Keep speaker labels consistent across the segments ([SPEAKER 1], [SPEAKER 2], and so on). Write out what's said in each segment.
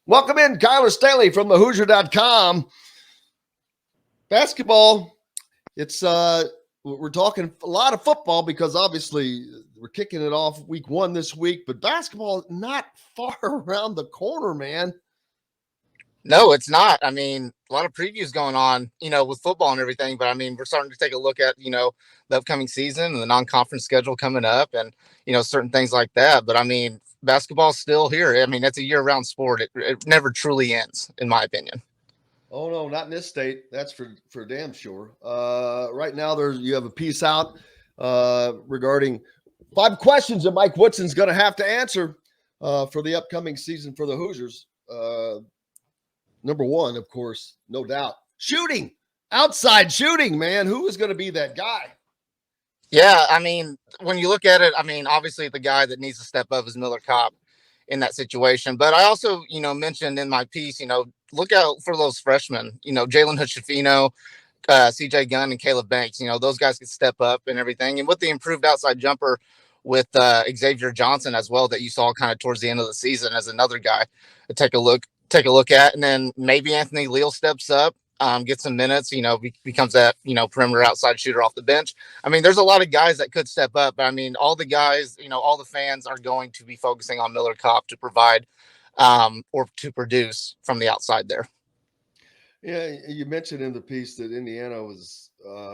[SPEAKER 1] Welcome in, Kyler Staley from the Hoosier.com. Basketball, we're talking a lot of football because obviously we're kicking it off week one this week, but basketball not far around the corner, man.
[SPEAKER 2] No, it's not. I mean, a lot of previews going on, with football and everything. But I mean, we're starting to take a look at, the upcoming season and the non-conference schedule coming up and, certain things like that. But I mean, basketball's still here. I mean, it's a year-round sport. It never truly ends, in my opinion.
[SPEAKER 1] Oh no, not in this state. That's for damn sure. Right now, you have a piece out regarding 5 questions that Mike Woodson's going to have to answer for the upcoming season for the Hoosiers. Number one, of course, no doubt, shooting, outside shooting, man. Who is going to be that guy?
[SPEAKER 2] Yeah, I mean, when you look at it, I mean, obviously the guy that needs to step up is Miller Kopp in that situation. But I also, mentioned in my piece, look out for those freshmen, Jalen Hood-Schifino, CJ Gunn, and Caleb Banks. Those guys could step up and everything. And with the improved outside jumper with Xavier Johnson as well, that you saw kind of towards the end of the season as another guy to take a look at. And then maybe Anthony Leal steps up, gets some minutes, becomes that, perimeter outside shooter off the bench. I mean, there's a lot of guys that could step up. But I mean, all the guys, all the fans are going to be focusing on Miller Kopp to provide or to produce from the outside there.
[SPEAKER 1] Yeah, you mentioned in the piece that Indiana was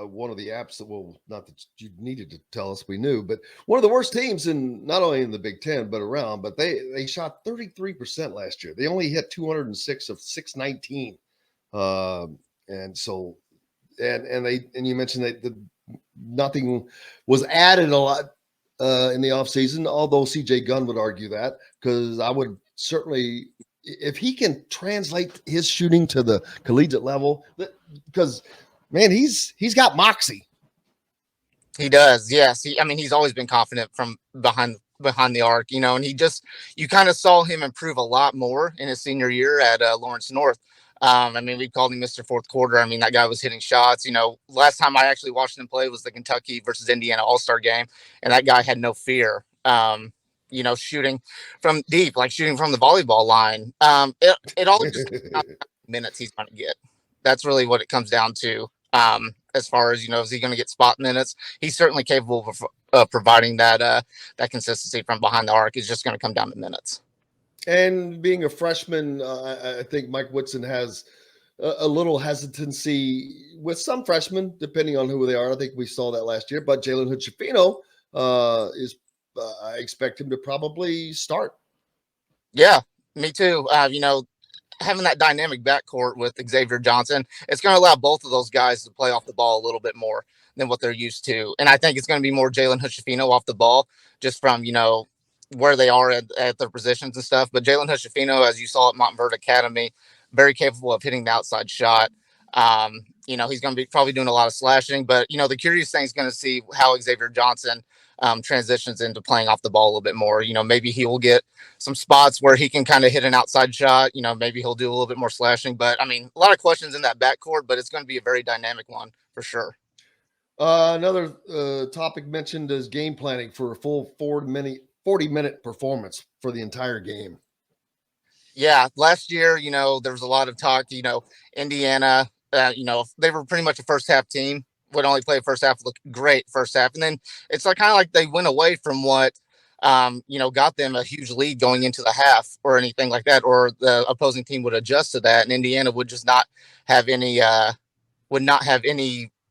[SPEAKER 1] one of the apps not that you needed to tell us, we knew, but one of the worst teams in not only in the Big Ten, but around. But they shot 33% last year. They only hit 206 of 619. And so, and you mentioned that nothing was added a lot in the offseason, although CJ Gunn would argue that, because I would certainly, if he can translate his shooting to the collegiate level, because man, he's got moxie.
[SPEAKER 2] He does, yes. He's always been confident from behind the arc, and you kind of saw him improve a lot more in his senior year at Lawrence North. We called him Mr. Fourth Quarter. I mean, that guy was hitting shots. Last time I actually watched him play was the Kentucky versus Indiana All-Star game, and that guy had no fear. Shooting from deep, like shooting from the volleyball line. It all just minutes he's going to get. That's really what it comes down to. As far as, is he going to get spot minutes? He's certainly capable of providing that consistency from behind the arc. Is just going to come down to minutes.
[SPEAKER 1] And being a freshman, I think Mike Woodson has a little hesitancy with some freshmen, depending on who they are. I think we saw that last year. But Jalen Hood-Schifino is, I expect him to probably start.
[SPEAKER 2] Yeah, me too. Having that dynamic backcourt with Xavier Johnson, it's going to allow both of those guys to play off the ball a little bit more than what they're used to. And I think it's going to be more Jalen Hood-Schifino off the ball, just from, where they are at their positions and stuff. But Jalen Hood-Schifino, as you saw at Montverde Academy, very capable of hitting the outside shot. He's going to be probably doing a lot of slashing. But, the curious thing is going to see how Xavier Johnson transitions into playing off the ball a little bit more. Maybe he will get some spots where he can kind of hit an outside shot. Maybe he'll do a little bit more slashing. But, a lot of questions in that backcourt, but it's going to be a very dynamic one for sure.
[SPEAKER 1] Another topic mentioned is game planning for a full 40-minute performance for the entire game.
[SPEAKER 2] Yeah, last year, there was a lot of talk, Indiana, they were pretty much a first half team, would only play first half, look great first half. And then it's kind of like they went away from what, got them a huge lead going into the half or anything like that, or the opposing team would adjust to that. And Indiana would just not have any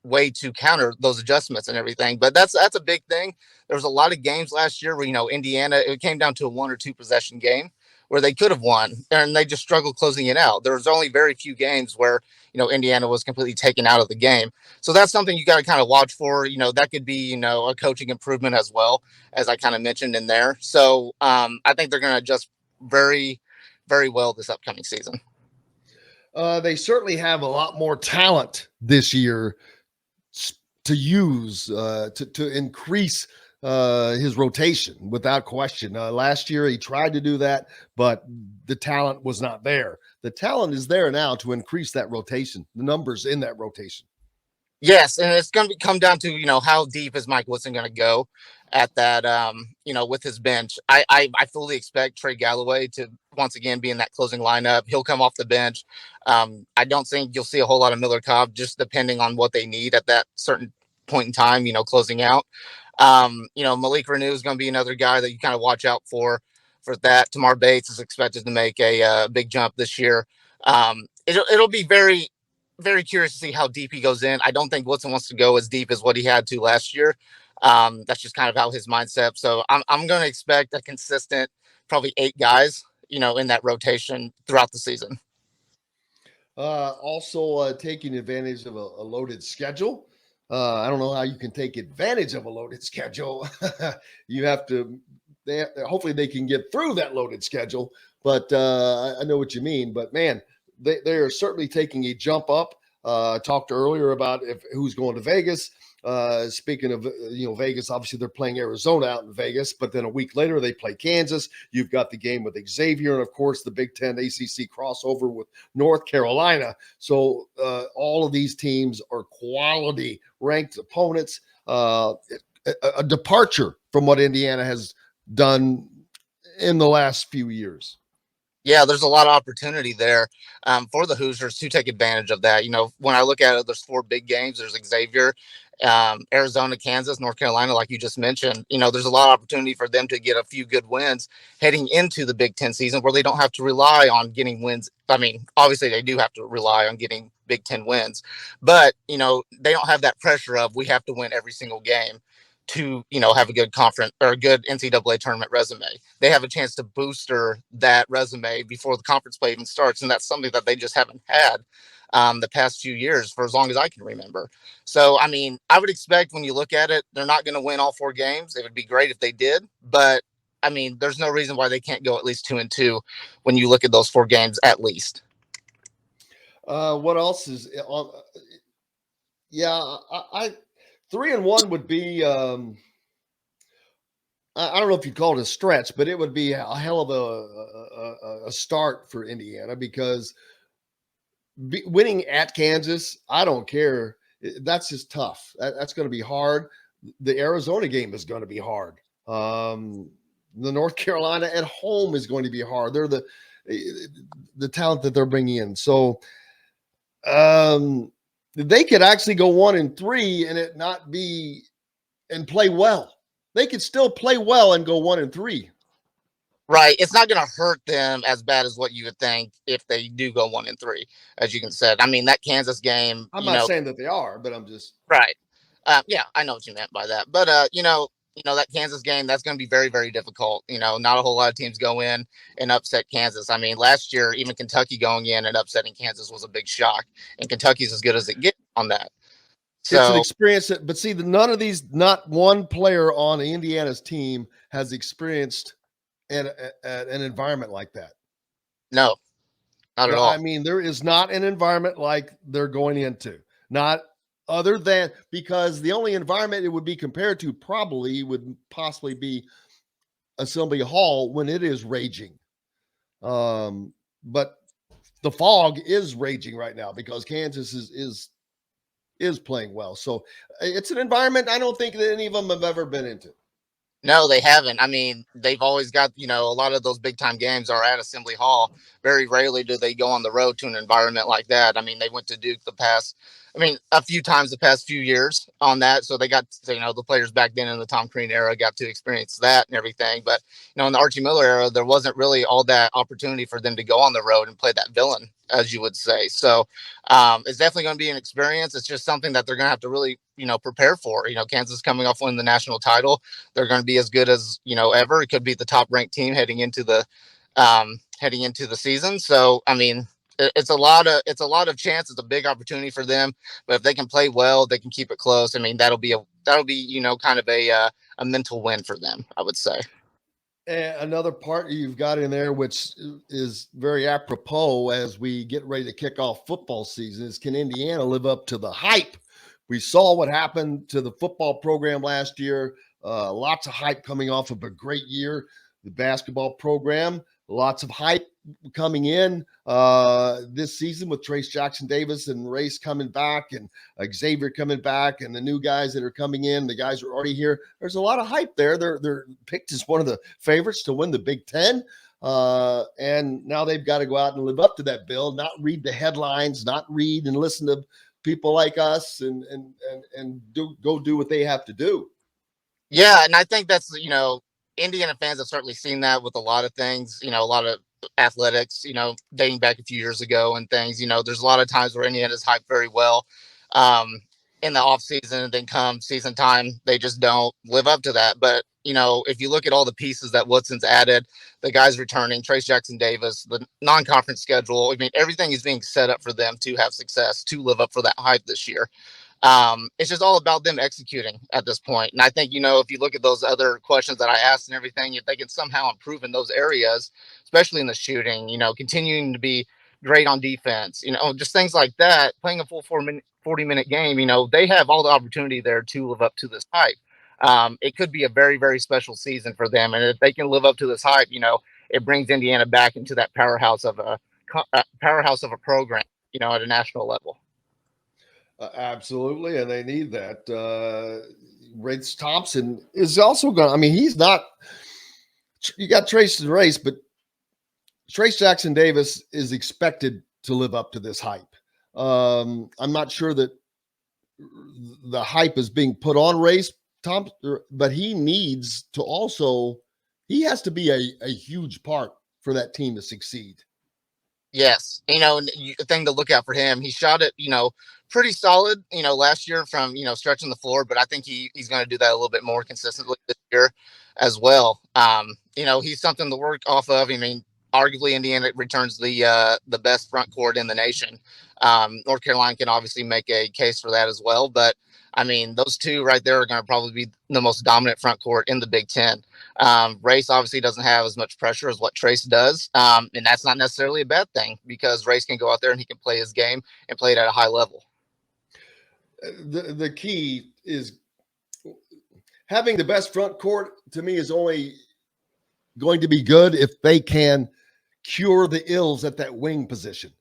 [SPEAKER 2] way to counter those adjustments and everything. But that's a big thing. There was a lot of games last year where, Indiana, it came down to a 1 or 2 possession game where they could have won, and they just struggled closing it out. There was only very few games where, Indiana was completely taken out of the game. So that's something you got to kind of watch for. That could be, a coaching improvement as well, as I kind of mentioned in there. So I think they're going to adjust very, very well this upcoming season.
[SPEAKER 1] They certainly have a lot more talent this year to use to increase his rotation without question. Last year he tried to do that, but the talent was not there. The talent is there now to increase that rotation, the numbers in that rotation.
[SPEAKER 2] Yes, and it's going to come down to, how deep is Mike Woodson going to go at that, with his bench. I fully expect Trey Galloway to once again be in that closing lineup. He'll come off the bench. I don't think you'll see a whole lot of Miller Cobb, just depending on what they need at that certain point in time, closing out. Malik Renew is going to be another guy that you kind of watch out for that. Tamar Bates is expected to make a big jump this year. It'll be very, very curious to see how deep he goes in. I don't think Woodson wants to go as deep as what he had to last year. That's just kind of how his mindset. So I'm going to expect a consistent, probably 8 guys, in that rotation throughout the season.
[SPEAKER 1] Also taking advantage of a loaded schedule. I don't know how you can take advantage of a loaded schedule. You have to. Hopefully they can get through that loaded schedule. But I know what you mean. But man, they are certainly taking a jump up. Talked earlier about who's going to Vegas. Speaking of, Vegas, obviously they're playing Arizona out in Vegas, but then a week later they play Kansas. You've got the game with Xavier, and of course the Big Ten ACC crossover with North Carolina. So all of these teams are quality ranked opponents. A departure from what Indiana has done in the last few years.
[SPEAKER 2] Yeah, there's a lot of opportunity there for the Hoosiers to take advantage of that. When I look at it, there's 4 big games. There's Xavier, Arizona, Kansas, North Carolina, like you just mentioned. There's a lot of opportunity for them to get a few good wins heading into the Big Ten season where they don't have to rely on getting wins. I mean, obviously they do have to rely on getting Big Ten wins, but, they don't have that pressure of we have to win every single game to have a good conference or a good NCAA tournament resume. They have a chance to booster that resume before the conference play even starts, and that's something that they just haven't had the past few years for as long as I can remember. So I mean, I would expect when you look at it, they're not going to win all 4 games. It would be great if they did, but I mean, there's no reason why they can't go at least 2-2 when you look at those 4 games at least.
[SPEAKER 1] What else is on? Yeah, I 3-1 would be. I don't know if you'd call it a stretch, but it would be a hell of a start for Indiana because winning at Kansas, I don't care. That's just tough. That's going to be hard. The Arizona game is going to be hard. The North Carolina at home is going to be hard. They're the talent that they're bringing in. So they could actually go 1-3 and it not be and play well. They could still play well and go 1-3.
[SPEAKER 2] Right. It's not going to hurt them as bad as what you would think if they do go 1-3, as you can said. I mean, that Kansas game.
[SPEAKER 1] I'm not saying that they are, but I'm just
[SPEAKER 2] right. Yeah, I know what you meant by that. But that Kansas game, that's going to be very, very difficult. Not a whole lot of teams go in and upset Kansas. I mean, last year, even Kentucky going in and upsetting Kansas was a big shock, and Kentucky's as good as it gets on that. So
[SPEAKER 1] it's an experience but see, none of these, not one player on Indiana's team has experienced an environment like that.
[SPEAKER 2] No, not at all.
[SPEAKER 1] I mean, there is not an environment like they're going into. Not other than because the only environment it would be compared to probably would possibly be Assembly Hall when it is raging. But the fog is raging right now because Kansas is playing well. So it's an environment I don't think that any of them have ever been into.
[SPEAKER 2] No, they haven't. I mean, they've always got, a lot of those big time games are at Assembly Hall. Very rarely do they go on the road to an environment like that. I mean, they went to Duke a few times the past few years on that. So they got, the players back then in the Tom Crean era got to experience that and everything. But, in the Archie Miller era, there wasn't really all that opportunity for them to go on the road and play that villain, as you would say. So it's definitely going to be an experience. It's just something that they're going to have to really, prepare for. Kansas coming off winning the national title. They're going to be as good as, ever. It could be the top ranked team heading into the season. So, I mean, it's a lot of chance. It's a big opportunity for them, but if they can play well, they can keep it close. I mean, that'll be kind of a mental win for them, I would say.
[SPEAKER 1] And another part you've got in there, which is very apropos as we get ready to kick off football season, is can Indiana live up to the hype? We saw what happened to the football program last year. Lots of hype coming off of a great year. The basketball program, lots of hype coming in this season with Trace Jackson Davis and Race coming back and Xavier coming back and the new guys that are coming in, the guys who are already here. There's a lot of hype there. They're picked as one of the favorites to win the Big Ten. And now they've got to go out and live up to that bill, not read the headlines, not read and listen to people like us and go do what they have to do.
[SPEAKER 2] Yeah, and I think that's, Indiana fans have certainly seen that with a lot of things, a lot of athletics, dating back a few years ago and things. There's a lot of times where Indiana's hyped very well in the off season, and then come season time, they just don't live up to that. But, if you look at all the pieces that Woodson's added, the guys returning, Trace Jackson Davis, the non-conference schedule, I mean, everything is being set up for them to have success, to live up for that hype this year. It's just all about them executing at this point. And I think, if you look at those other questions that I asked and everything, if they can somehow improve in those areas, especially in the shooting, continuing to be great on defense, just things like that, playing a full 40-minute game, they have all the opportunity there to live up to this hype. It could be a very, very special season for them. And if they can live up to this hype, it brings Indiana back into that powerhouse of a program, at a national level.
[SPEAKER 1] Absolutely, and they need that. Race Thompson is also going. I mean, he's not. You got Trace and Race, but Trace Jackson Davis is expected to live up to this hype. I'm not sure that the hype is being put on Race Thompson, but he needs to also. He has to be a huge part for that team to succeed.
[SPEAKER 2] Yes. The thing to look out for him, he shot it, pretty solid, last year from, stretching the floor, but I think he's going to do that a little bit more consistently this year as well. He's something to work off of. I mean, arguably Indiana returns the best front court in the nation. North Carolina can obviously make a case for that as well, but I mean, those two right there are going to probably be the most dominant front court in the Big Ten. Race obviously doesn't have as much pressure as what Trace does. And that's not necessarily a bad thing, because Race can go out there and he can play his game and play it at a high level.
[SPEAKER 1] The key is having the best front court, to me, is only going to be good if they can cure the ills at that wing position.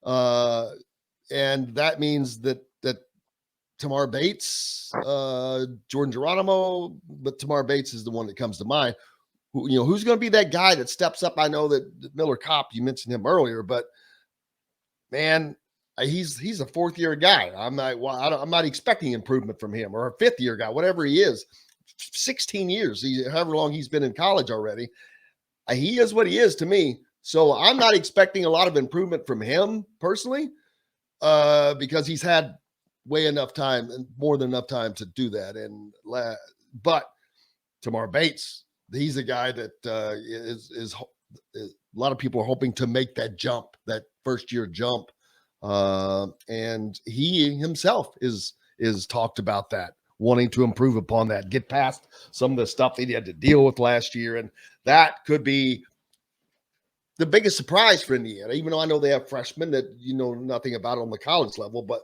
[SPEAKER 1] And that means that Tamar Bates, Jordan Geronimo, but Tamar Bates is the one that comes to mind. Who's going to be that guy that steps up? I know that Miller Kopp, you mentioned him earlier, but man, he's a fourth-year guy. I'm not expecting improvement from him, or a fifth-year guy, whatever he is. 16 years, however long he's been in college already. He is what he is to me. So I'm not expecting a lot of improvement from him personally, because he's had way enough time and more than enough time to do that. But Tamar Bates, he's a guy that is a lot of people are hoping to make that jump, that first year jump. And he himself is talked about that, wanting to improve upon that, get past some of the stuff that he had to deal with last year. And that could be the biggest surprise for Indiana, even though I know they have freshmen that nothing about on the college level, but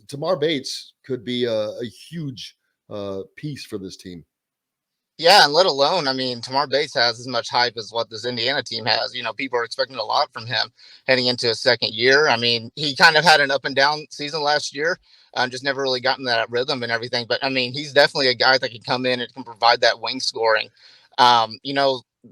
[SPEAKER 1] Tamar Bates could be a huge piece for this team.
[SPEAKER 2] Yeah, and let alone, I mean, Tamar Bates has as much hype as what this Indiana team has. People are expecting a lot from him heading into his second year. I mean, he kind of had an up and down season last year, just never really gotten that rhythm and everything. But I mean, he's definitely a guy that can come in and can provide that wing scoring.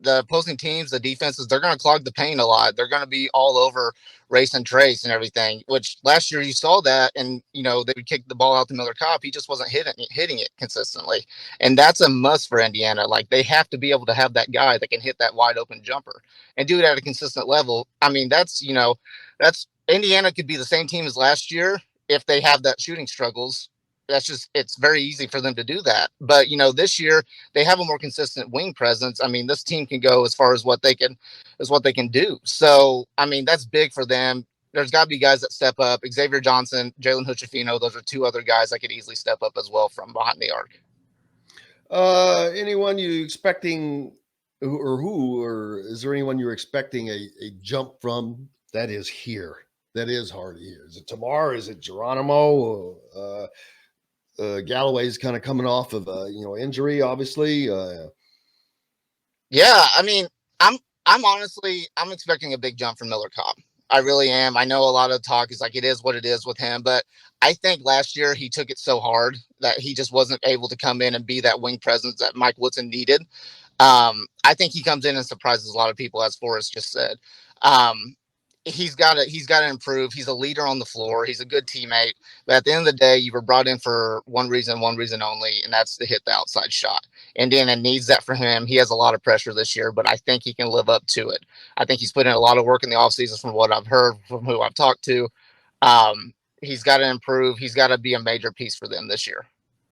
[SPEAKER 2] The opposing teams, the defenses, they're going to clog the paint a lot. They're going to be all over Race and Trace and everything, which last year you saw that. And, they would kick the ball out to Miller Kopp. He just wasn't hitting it consistently. And that's a must for Indiana. Like, they have to be able to have that guy that can hit that wide open jumper and do it at a consistent level. I mean, that's Indiana could be the same team as last year if they have that shooting struggles. It's very easy for them to do that. But, this year they have a more consistent wing presence. I mean, this team can go as far as what they can do. So, I mean, that's big for them. There's got to be guys that step up. Xavier Johnson, Jalen Hood-Schifino, those are two other guys that could easily step up as well from behind the arc.
[SPEAKER 1] Anyone you expecting, or is there anyone you're expecting a jump from that is here? That is hard here. Is it Tamar? Is it Geronimo? Galloway's kind of coming off of injury, obviously.
[SPEAKER 2] Yeah, I mean, I'm I'm expecting a big jump from Miller Cobb. I really am. I know a lot of talk is like it is what it is with him, but I think last year he took it so hard that he just wasn't able to come in and be that wing presence that Mike Woodson needed. I think he comes in and surprises a lot of people, as Forrest just said. Um, he's got to improve. He's a leader on the floor. He's a good teammate. But at the end of the day, you were brought in for one reason only, and that's to hit the outside shot. Indiana needs that for him. He has a lot of pressure this year, but I think he can live up to it. I think he's put in a lot of work in the offseason from what I've heard from who I've talked to. Um, he's got to improve. He's got to be a major piece for them this year.